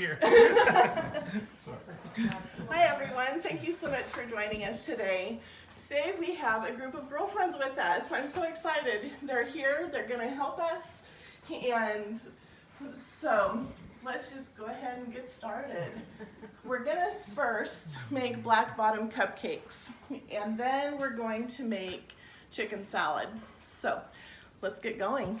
Here. Hi everyone, thank you so much for joining us today. Today we have a group of girlfriends with us. I'm so excited. They're here, they're gonna help us, and so let's just go ahead and get started. We're gonna first make black bottom cupcakes, and then we're going to make chicken salad. So let's get going.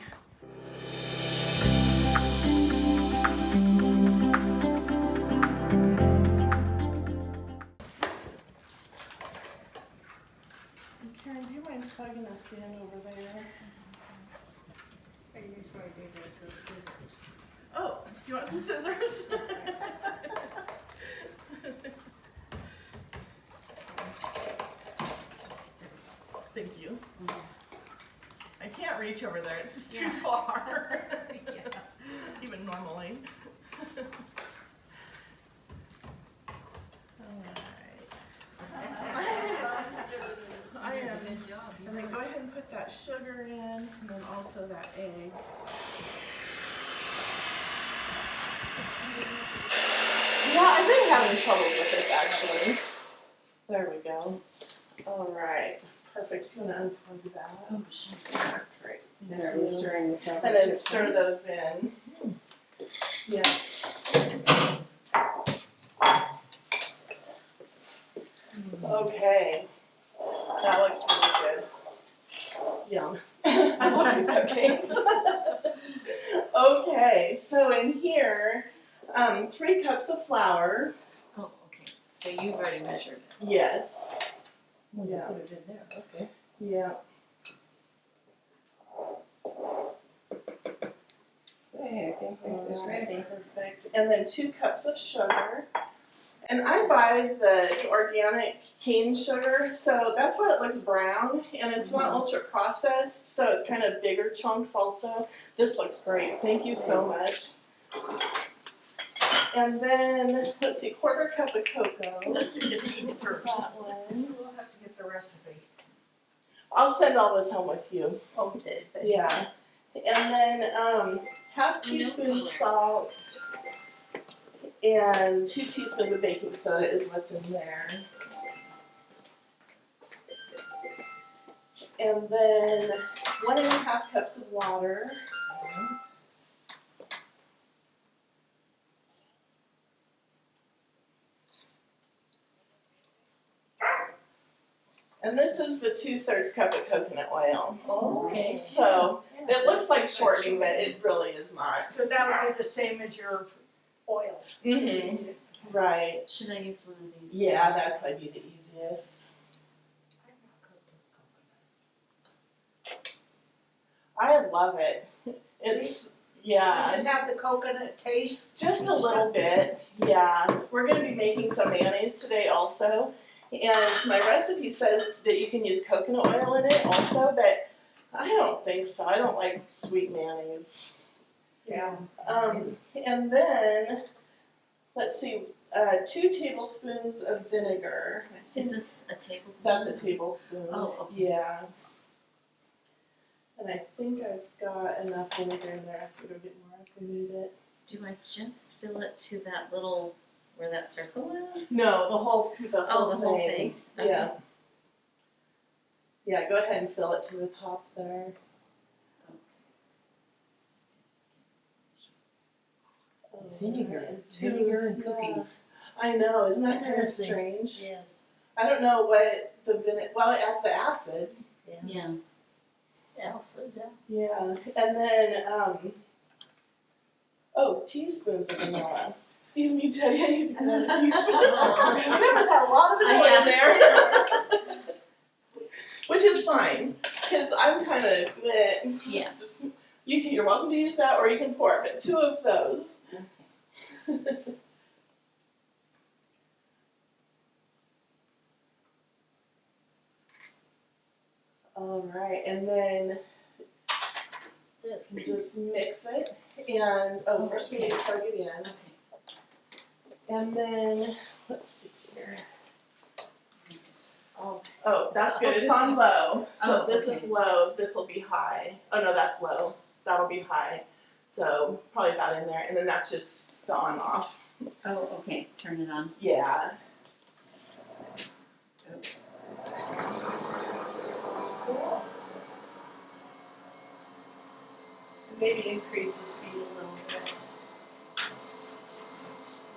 Karen, do you mind plugging us in over there? I usually do this with scissors. Oh, do you want some scissors? Thank you. I can't reach over there, it's just too far. Even normally. Good job. And then go ahead and put that sugar in, and then also that egg. Yeah, I've been having troubles with this actually. There we go. All right, perfect. You want to unplug that? Oh, sure. Great. And are we stirring the chocolate And then chips stir in? those in. Yeah. Okay. That looks really good. Yum. I love these cupcakes. Okay, so in here, 3 cups of flour. Oh, okay. So you've already measured it. Yes. Oh, you Yeah. put it in there, okay. Yeah. Hey, I think this is ready. Perfect. And then 2 cups of sugar. And I buy the organic cane sugar, so that's why it looks brown, and it's not ultra processed, so it's kind of bigger chunks also. This looks great. Thank you so much. And then, let's see, 1/4 cup of cocoa. First. That one. We'll have to get the recipe. I'll send all this home with you. Okay. Yeah. And then 1/2 teaspoon salt and 2 teaspoons of baking soda is what's in there. And then 1½ cups of water. And this is the 2/3 cup of coconut oil. Oh, okay. So it looks like shortening, but it really is not. So that would be the same as your oil. Mm-hmm. Right. Should I use one of these? Yeah, that'd probably be the easiest. I love it. It's, yeah, Does it have the coconut taste? just a little bit. Yeah. We're going to be making some mayonnaise today also. And my recipe says that you can use coconut oil in it also, but I don't think so. I don't like sweet mayonnaise. Yeah. And then, let's see, 2 tablespoons of vinegar. I think Is this a tablespoon? that's a tablespoon. Oh, okay. Yeah. And I think I've got enough vinegar in there. I have to go get more if we need it. Do I just fill it to that little, where that circle is? No, the whole thing. The whole thing. Okay. Yeah. Yeah, go ahead and fill it to the top there. Vinegar. Two- Vinegar and yeah. cookies. I know, isn't that kind of Interesting. strange? Yes. I don't know what the well, it adds the acid. Yeah. Acid, yeah. Yeah, and then, teaspoons of vanilla. Excuse me, Teddy, I need to get another teaspoon. You must have a lot of vanilla in there. Which is fine, because I'm kind of, Yeah. just, you're welcome to use that, or you can pour, but 2 of those. Okay. All right, and then just mix it, and, first we need to plug it in. Okay. And then, let's see here. Oh, that's good. It's on low. So Oh, this okay. is low. This will be high. Oh no, that's low. That'll be high. So probably about in there. And then that's just the on off. Oh, okay, turn it on. Yeah. Cool. Maybe increase the speed a little bit.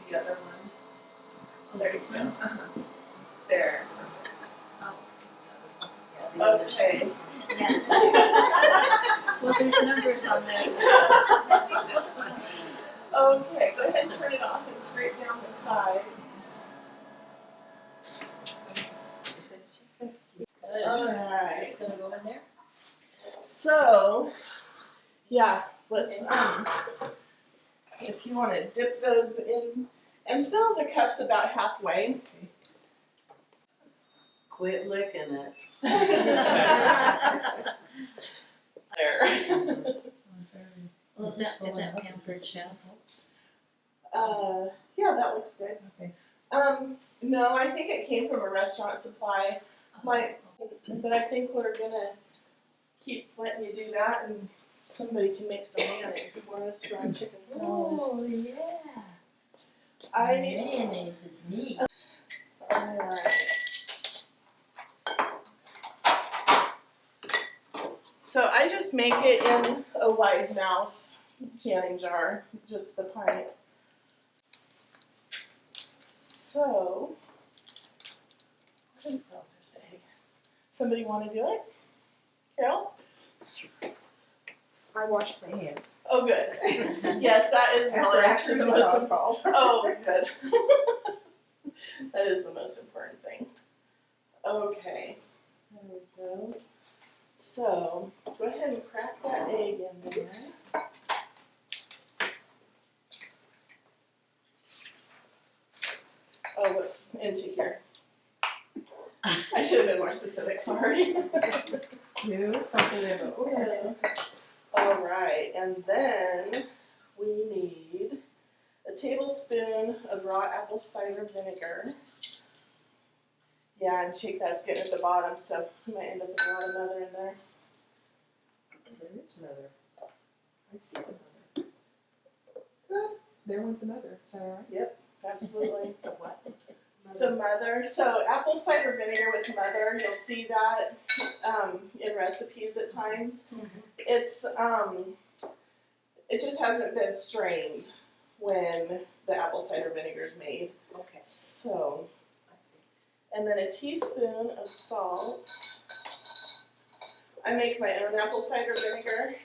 The other one. There you go. There. Okay. Yeah. Well, there's numbers on this. Okay, go ahead and turn it off and scrape down the sides. Alright. It's gonna go in there? So, yeah, let's if you want to dip those in and fill the cups about halfway. Quit licking it. There. Well, is that pampered chef? Yeah, that looks good. Okay. No, I think it came from a restaurant supply. But I think we're gonna keep letting you do that, and somebody can make some mayonnaise for us for our chicken salad. Oh, yeah. Mayonnaise is neat. Alright. So I just make it in a wide mouth canning jar, just the pint. So, I don't know if there's an egg. Somebody want to do it? Carol? I washed my hands. Oh, good. Yes, that is really actually the most important. Oh, good. That is the most important thing. Okay, there we go. So, go ahead and crack that egg in there. Oh, whoops, into here. I should have been more specific, sorry. Alright, and then we need a tablespoon of raw apple cider vinegar. Yeah, and shake that, it's getting at the bottom, so we might end up with a lot of mother in there. There is mother. I see the mother. Oh, there went the mother. Is that all right? Absolutely. The what? The mother, so apple cider vinegar with mother, you'll see that in recipes at times. It's it just hasn't been strained when the apple cider vinegar is made. Okay. So, I see. and then a teaspoon of salt. I make my own apple cider vinegar,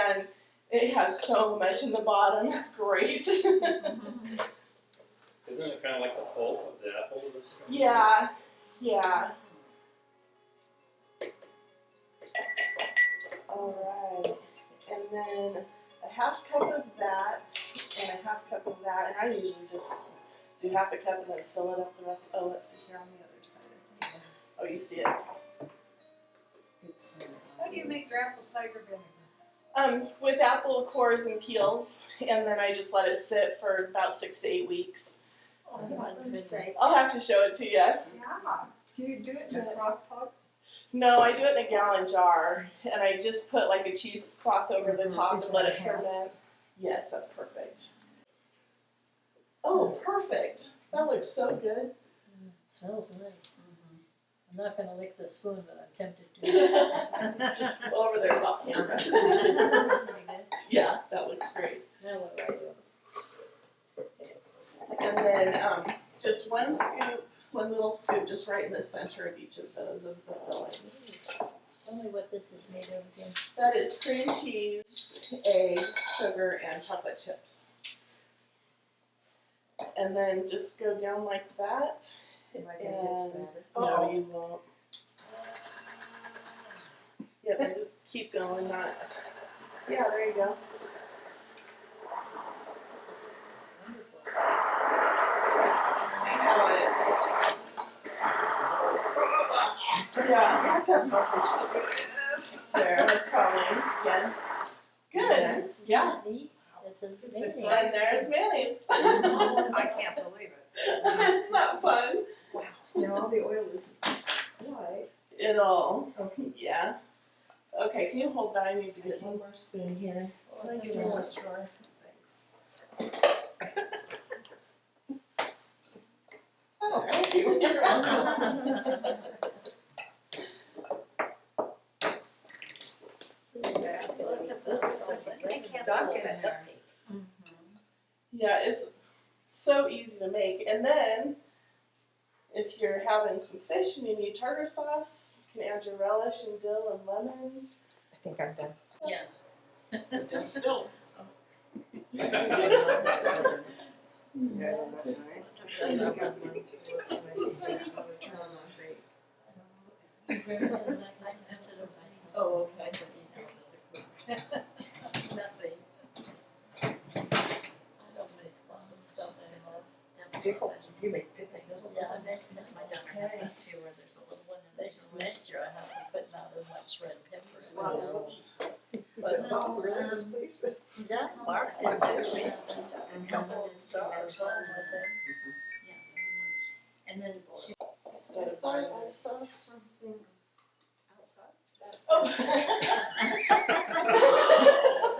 and it has so much in the bottom. That's great. Isn't it kind of like the pulp of the apple? Yeah. Alright, and then a half cup of that, and a half cup of that, and I usually just do half a cup and then fill it up the rest. Oh, let's see here on the other side. Oh, you see it. It's. How do you make your apple cider vinegar? With apple cores and peels, and then I just let it sit for about 6 to 8 weeks. Oh, for goodness sake. I'll have to show it to you. Yeah. Do you do it in a crock pot? No, I do it in a gallon jar, and I just put like a cheesecloth over the top Is and let that it a half? ferment. Yes, that's perfect. Oh, perfect. That looks so good. Smells nice. I'm not gonna lick the spoon, but I'm tempted to. Well, over there's off camera. Pretty good. Yeah, that looks great. Now what do I do? And then just one little scoop, just right in the center of each of those of the filling. Tell me what this is made of again. That is cream cheese, eggs, sugar, and chocolate chips. And then just go down like that. Am I gonna get spattered? No, you won't. Yep, and just keep going, yeah, there you go. See how yeah, Got that muscle stiffness. there, that's probably, yeah. Good, yeah. Neat. That's amazing. This right there is mayonnaise. I can't believe it. It's not fun. Wow. Now all the oil is white. It'll, Okay. yeah. Okay, can you hold that? I need to get one more spoon here. Can I get in this drawer? Thanks. thank you. It's stuck in there. Yeah, it's so easy to make. And then, if you're having some fish and you need tartar sauce, you can add your relish and dill and lemon. I think I'm done. Yeah. That's still. Oh, okay. Nothing. I don't make lots of stuff anymore. Pickles, you make pickles. Yeah, My daughter has that too, where there's a little one and there's next year I have to put not as much red pepper. Wow. But No, really displeased with. yeah, Mark did actually a couple of stars on with him. And then she. Instead of I buying this. saw something outside. Oh.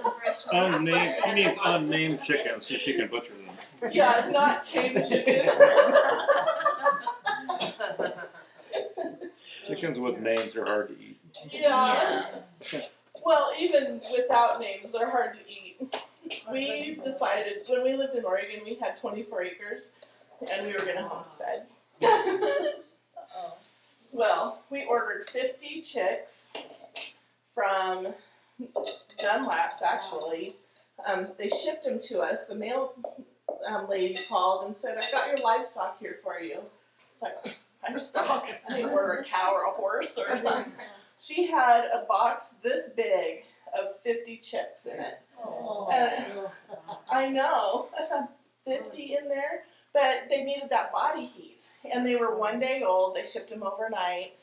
Some fresh ones. Unnamed, she needs unnamed chickens so she can butcher them. Yeah, not tame chicken. Chickens with names are hard to eat. Yeah. Well, even without names, they're hard to eat. We decided when we lived in Oregon, we had 24 acres, and we were gonna homestead. Oh, Well, we ordered 50 chicks from Dunlap's actually. They shipped them to us. The mail lady called and said, "I got your livestock here for you." It's like, livestock? I didn't order a cow or a horse or something. She had a box this big of 50 chicks in it. oh. I know. I found 50 in there, but they needed that body heat. And they were 1 day old. They shipped them overnight.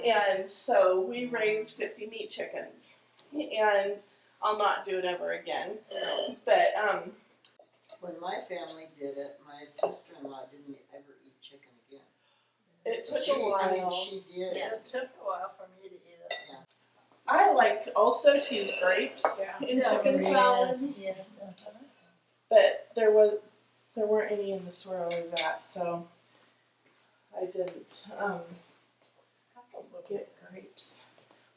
And so we raised 50 meat chickens. And I'll not do it ever again. But, When my family did it, my sister-in-law didn't ever eat chicken again. it took She, a while. I mean, she did. Yeah. It took a while for me to eat it. I like also to use grapes in chicken salad. Yes. But there weren't any in the store I was at, so I didn't get grapes.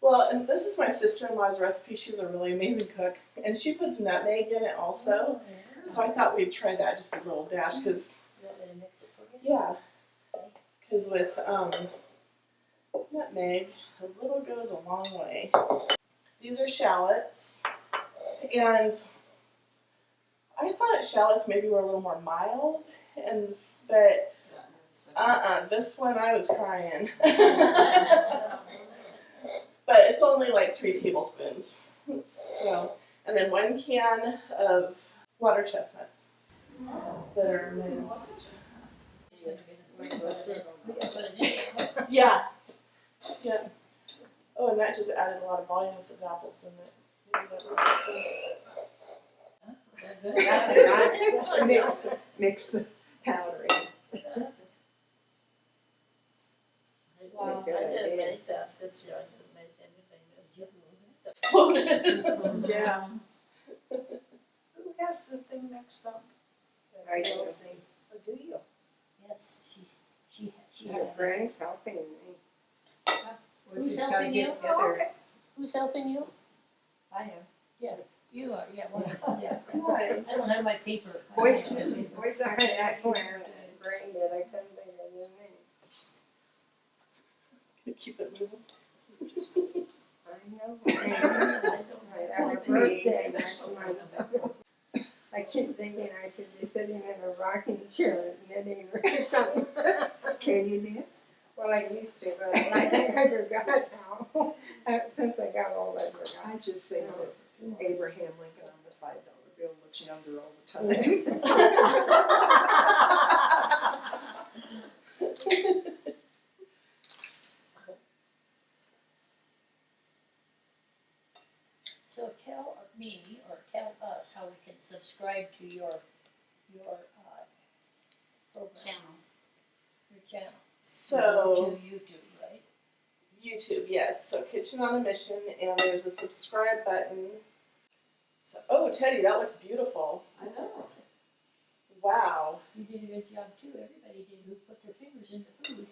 Well, and this is my sister-in-law's recipe. She's a really amazing cook, and she puts nutmeg in it also. So I thought we'd try that, just a little dash, because You want me to mix it for you? yeah, because with nutmeg, a little goes a long way. These are shallots, and I thought shallots maybe were a little more mild, but this one I was crying. But it's only like 3 tablespoons. So, and then 1 can of water chestnuts that are minced. Yeah. Yeah. Oh, and that just added a lot of volume with those apples, didn't it? Mix the powder in. Wow, I didn't make that this year. I didn't make anything. Exploded. Yeah. Who has the thing next up? I do. Oh, do you? Yes, she's My friend's helping me. We Who's just gotta helping get you? together. Who's helping you? I am. You are, yeah, one of us, yeah. Nice. I don't have my paper. Boys are at where brain that I couldn't think of his name. Keep it moving. I know. I have a birthday next month. I keep thinking I should be sitting in a rocking chair knitting or something. Can you knit? Well, I used to, but I think I forgot now. Since I got old, I forgot. I just say that Abraham Lincoln on the $5 bill looks younger all the time. So tell me, or tell us how we can subscribe to your program, Channel. your channel. So, To YouTube, right? YouTube, yes. So Kitchen on a Mission, and there's a subscribe button. So, oh, Teddy, that looks beautiful. I know. Wow. You did a good job too, everybody did who put their fingers in the food.